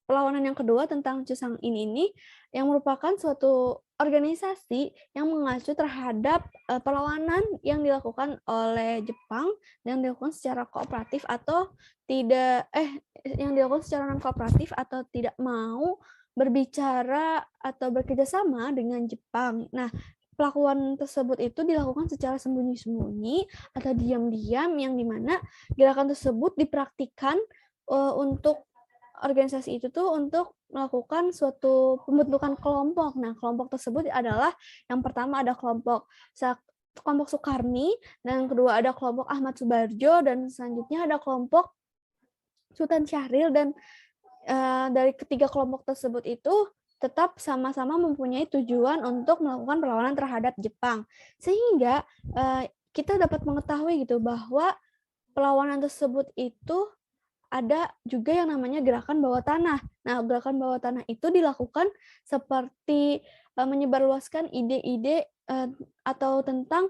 perlawanan yang kedua tentang Cusang-in ini yang merupakan suatu organisasi yang mengacu terhadap perlawanan yang dilakukan oleh Jepang yang dilakukan secara kooperatif atau non kooperatif atau tidak mau berbicara atau bekerjasama dengan Jepang. Nah, pelakuan tersebut itu dilakukan secara sembunyi-sembunyi atau diam-diam, yang dimana gerakan tersebut dipraktikkan untuk organisasi itu tuh untuk melakukan suatu pembentukan kelompok. Nah, kelompok tersebut adalah yang pertama ada kelompok Sukarni, dan yang kedua ada kelompok Ahmad Subarjo, dan selanjutnya ada kelompok Sultan Syahrir. Dan dari ketiga kelompok tersebut itu tetap sama-sama mempunyai tujuan untuk melakukan perlawanan terhadap Jepang. Sehingga kita dapat mengetahui gitu bahwa perlawanan tersebut itu ada juga yang namanya gerakan bawah tanah. Nah, gerakan bawah tanah itu dilakukan seperti menyebarluaskan ide-ide atau tentang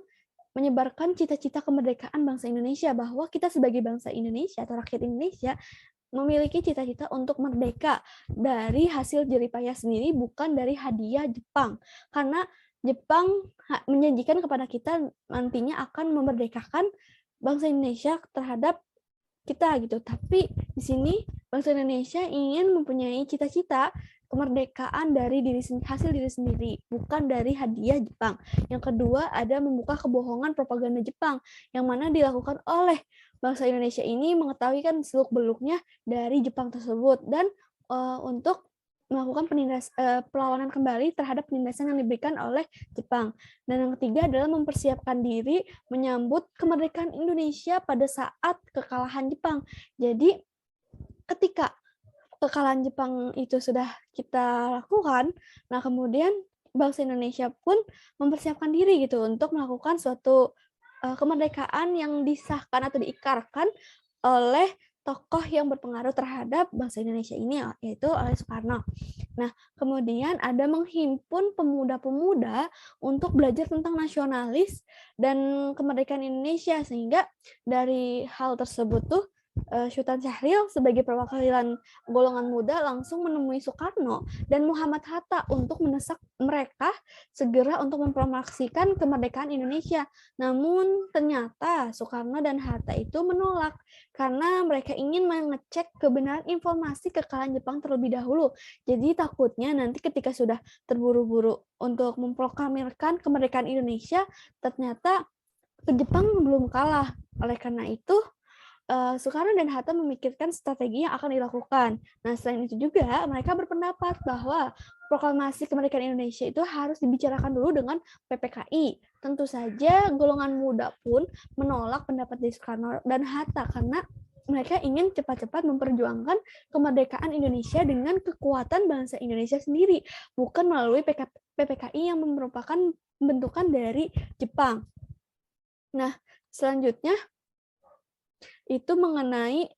menyebarkan cita-cita kemerdekaan bangsa Indonesia, bahwa kita sebagai bangsa Indonesia atau rakyat Indonesia memiliki cita-cita untuk merdeka dari hasil jeripayah sendiri, bukan dari hadiah Jepang. Karena Jepang menjanjikan kepada kita nantinya akan memerdekakan bangsa Indonesia terhadap kita gitu. Tapi di sini bangsa Indonesia ingin mempunyai cita-cita kemerdekaan dari hasil diri sendiri, bukan dari hadiah Jepang. Yang kedua, ada membuka kebohongan propaganda Jepang, yang mana dilakukan oleh bangsa Indonesia ini mengetahui kan seluk-beluknya dari Jepang tersebut, dan untuk melakukan perlawanan kembali terhadap penindasan yang diberikan oleh Jepang. Dan yang ketiga adalah mempersiapkan diri menyambut kemerdekaan Indonesia pada saat kekalahan Jepang. Jadi ketika kekalahan Jepang itu sudah kita lakukan, nah kemudian bangsa Indonesia pun mempersiapkan diri gitu untuk melakukan suatu kemerdekaan yang disahkan atau diikrarkan oleh tokoh yang berpengaruh terhadap bangsa Indonesia ini, yaitu oleh Soekarno. Nah, kemudian ada menghimpun pemuda-pemuda untuk belajar tentang nasionalis dan kemerdekaan Indonesia, sehingga dari hal tersebut tuh Sultan Syahrir sebagai perwakilan golongan muda langsung menemui Soekarno dan Muhammad Hatta untuk mendesak mereka segera untuk mempromosikan kemerdekaan Indonesia. Namun ternyata Soekarno dan Hatta itu menolak karena mereka ingin mengecek kebenaran informasi kekalahan Jepang terlebih dahulu. Jadi takutnya nanti ketika sudah terburu-buru untuk memproklamirkan kemerdekaan Indonesia, ternyata Jepang belum kalah. Oleh karena itu Soekarno dan Hatta memikirkan strategi yang akan dilakukan. Nah, selain itu juga mereka berpendapat bahwa proklamasi kemerdekaan Indonesia itu harus dibicarakan dulu dengan PPKI. Tentu saja golongan muda pun menolak pendapat dari Soekarno dan Hatta karena mereka ingin cepat-cepat memperjuangkan kemerdekaan Indonesia dengan kekuatan bangsa Indonesia sendiri, bukan melalui PPKI yang merupakan bentukan dari Jepang. Nah, selanjutnya itu mengenai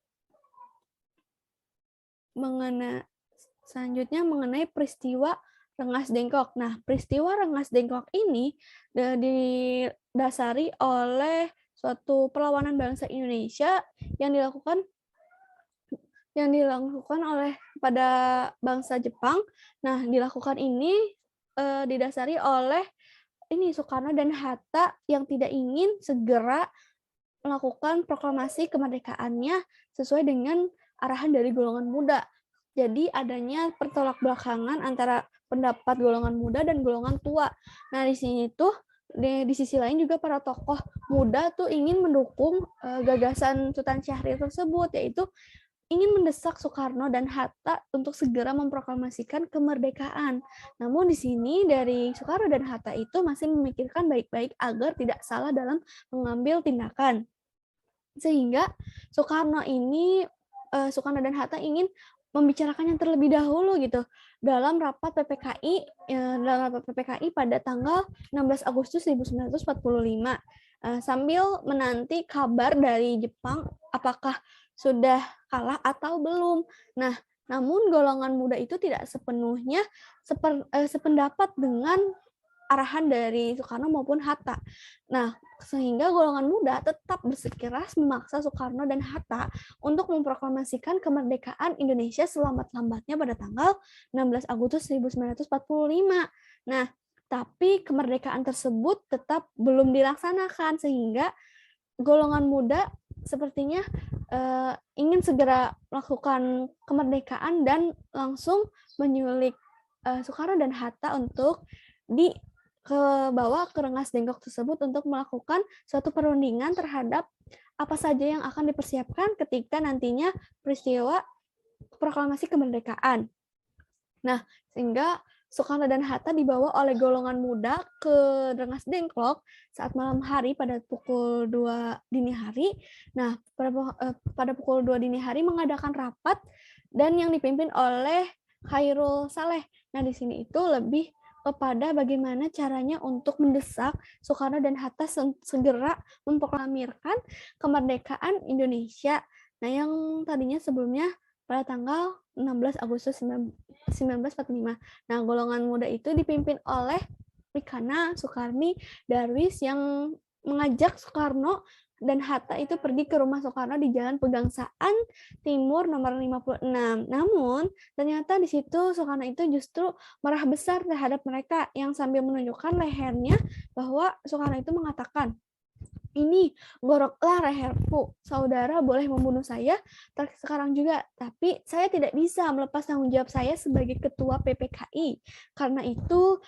peristiwa Rengas Dengklok. Nah, peristiwa Rengas Dengklok ini didasari oleh suatu perlawanan bangsa Indonesia yang dilakukan oleh pada bangsa Jepang. Nah, dilakukan ini didasari oleh Soekarno dan Hatta yang tidak ingin segera melakukan proklamasi kemerdekaannya sesuai dengan arahan dari golongan muda. Jadi adanya pertolakbelakangan antara pendapat golongan muda dan golongan tua. Nah, di sini tuh di sisi lain juga para tokoh muda tuh ingin mendukung gagasan Sultan Syahrir tersebut, yaitu ingin mendesak Soekarno dan Hatta untuk segera memproklamasikan kemerdekaan. Namun di sini dari Soekarno dan Hatta itu masih memikirkan baik-baik agar tidak salah dalam mengambil tindakan. Sehingga Soekarno dan Hatta ingin membicarakannya terlebih dahulu gitu dalam rapat PPKI pada tanggal 16 Agustus 1945 sambil menanti kabar dari Jepang apakah sudah kalah atau belum. Nah, namun golongan muda itu tidak sepenuhnya sependapat dengan arahan dari Soekarno maupun Hatta. Nah, sehingga golongan muda tetap bersikeras memaksa Soekarno dan Hatta untuk memproklamasikan kemerdekaan Indonesia selambat-lambatnya pada tanggal 16 Agustus 1945. Nah, tapi kemerdekaan tersebut tetap belum dilaksanakan sehingga golongan muda sepertinya ingin segera melakukan kemerdekaan dan langsung menyulik Soekarno dan Hatta untuk bawa ke Rengas Dengklok tersebut untuk melakukan suatu perundingan terhadap apa saja yang akan dipersiapkan ketika nantinya peristiwa proklamasi kemerdekaan. Nah, sehingga Soekarno dan Hatta dibawa oleh golongan muda ke Rengas Dengklok saat malam hari pada pukul 2 dini hari. Nah, pada pukul 2 dini hari mengadakan rapat dan yang dipimpin oleh Khairul Saleh. Nah, di sini itu lebih kepada bagaimana caranya untuk mendesak Soekarno dan Hatta segera memproklamirkan kemerdekaan Indonesia. Nah, yang tadinya sebelumnya pada tanggal 16 Agustus 1945. Nah, golongan muda itu dipimpin oleh Rikana, Soekarni, Darwis yang mengajak Soekarno dan Hatta itu pergi ke rumah Soekarno di Jalan Pegangsaan Timur nomor 56. Namun, ternyata di situ Soekarno itu justru marah besar terhadap mereka yang sambil menunjukkan lehernya bahwa Soekarno itu mengatakan, "Ini goroklah leherku. Saudara boleh membunuh saya sekarang juga, tapi saya tidak bisa melepas tanggung jawab saya sebagai ketua PPKI. Karena itu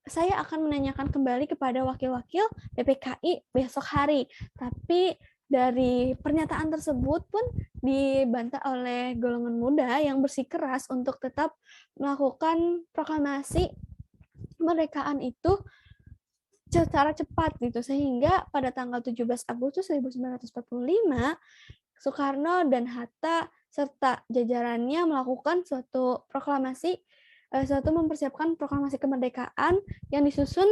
saya akan menanyakan kembali kepada wakil-wakil PPKI besok hari." Tapi dari pernyataan tersebut pun dibantah oleh golongan muda yang bersikeras untuk tetap melakukan proklamasi kemerdekaan itu secara cepat gitu, sehingga pada tanggal 17 Agustus 1945 Soekarno dan Hatta serta jajarannya melakukan suatu mempersiapkan proklamasi kemerdekaan yang disusun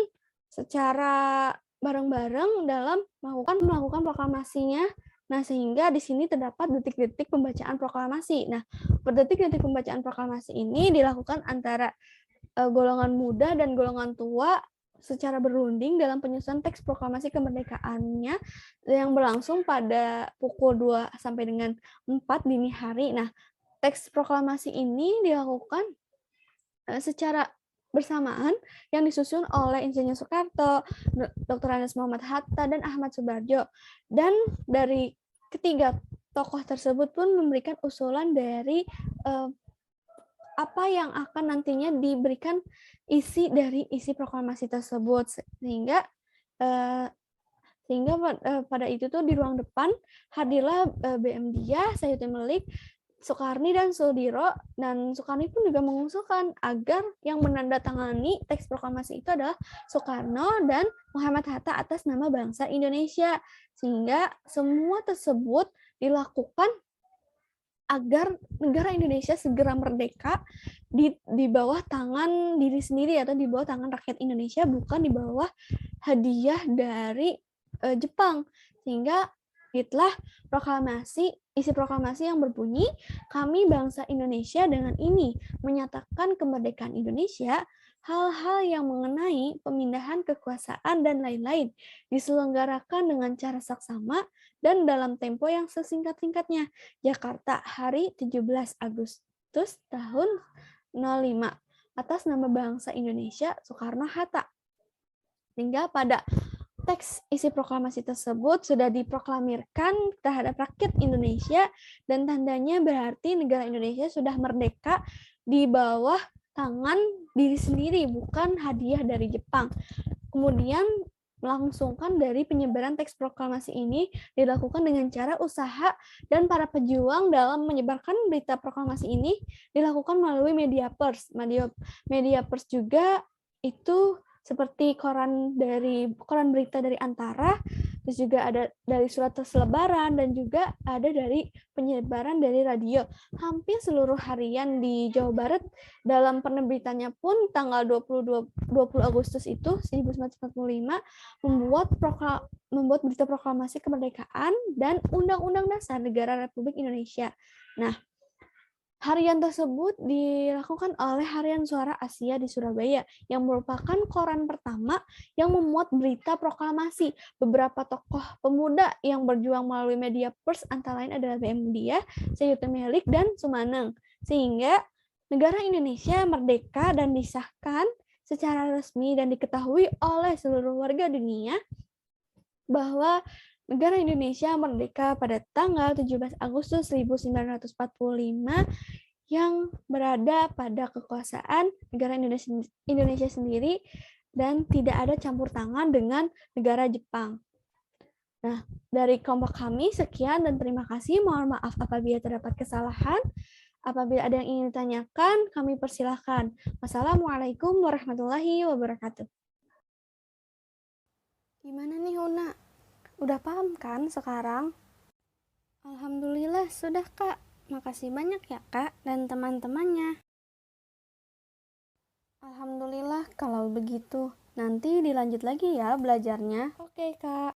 secara bareng-bareng dalam melakukan proklamasinya. Nah, sehingga di sini terdapat detik-detik pembacaan proklamasi. Nah, detik-detik pembacaan proklamasi ini dilakukan antara golongan muda dan golongan tua secara berunding dalam penyusunan teks proklamasi kemerdekaannya yang berlangsung pada pukul 2 sampai dengan 4 dini hari. Nah, teks proklamasi ini dilakukan secara bersamaan yang disusun oleh Insinyur Soekarno, Dr. Andes Muhammad Hatta, dan Ahmad Subarjo. Dan dari ketiga tokoh tersebut pun memberikan usulan dari apa yang akan nantinya diberikan isi dari isi proklamasi tersebut, sehingga pada itu tuh di ruang depan hadirlah BM Dia, Sayuti Melik, Soekarni, dan Sudiro. Dan Soekarni pun juga mengusulkan agar yang menandatangani teks proklamasi itu adalah Soekarno dan Muhammad Hatta atas nama bangsa Indonesia, sehingga semua tersebut dilakukan agar negara Indonesia segera merdeka di bawah tangan diri sendiri atau di bawah tangan rakyat Indonesia, bukan di bawah hadiah dari Jepang. Sehingga itulah isi proklamasi yang berbunyi, "Kami bangsa Indonesia dengan ini menyatakan kemerdekaan Indonesia, hal-hal yang mengenai pemindahan kekuasaan dan lain-lain diselenggarakan dengan cara saksama dan dalam tempo yang sesingkat-singkatnya. Jakarta, hari 17 Agustus tahun 05, atas nama bangsa Indonesia, Soekarno-Hatta." Sehingga pada teks isi proklamasi tersebut sudah diproklamirkan terhadap rakyat Indonesia, dan tandanya berarti negara Indonesia sudah merdeka di bawah tangan diri sendiri, bukan hadiah dari Jepang. Kemudian melangsungkan dari penyebaran teks proklamasi ini dilakukan dengan cara usaha, dan para pejuang dalam menyebarkan berita proklamasi ini dilakukan melalui media pers. Media pers juga itu seperti koran berita dari Antara, terus juga ada dari surat selebaran, dan juga ada dari penyebaran dari radio. Hampir seluruh harian di Jawa Barat dalam penerbitannya pun tanggal 20 Agustus itu 1945 membuat berita proklamasi kemerdekaan dan Undang-Undang Dasar Negara Republik Indonesia. Nah, harian tersebut dilakukan oleh Harian Suara Asia di Surabaya, yang merupakan koran pertama yang memuat berita proklamasi. Beberapa tokoh pemuda yang berjuang melalui media pers antara lain adalah BM Dia, Sayuti Melik, dan Sumaneng. Sehingga negara Indonesia merdeka dan disahkan secara resmi dan diketahui oleh seluruh warga dunia bahwa negara Indonesia merdeka pada tanggal 17 Agustus 1945 yang berada pada kekuasaan negara Indonesia sendiri dan tidak ada campur tangan dengan negara Jepang. Nah, dari kelompok kami sekian dan terima kasih. Mohon maaf apabila terdapat kesalahan. Apabila ada yang ingin ditanyakan, kami persilahkan. Wassalamualaikum warahmatullahi wabarakatuh. Gimana nih, Una? Udah paham kan sekarang? Alhamdulillah sudah, Kak. Makasih banyak ya, Kak, dan teman-temannya. Alhamdulillah kalau begitu. Nanti dilanjut lagi ya belajarnya. Oke, Kak.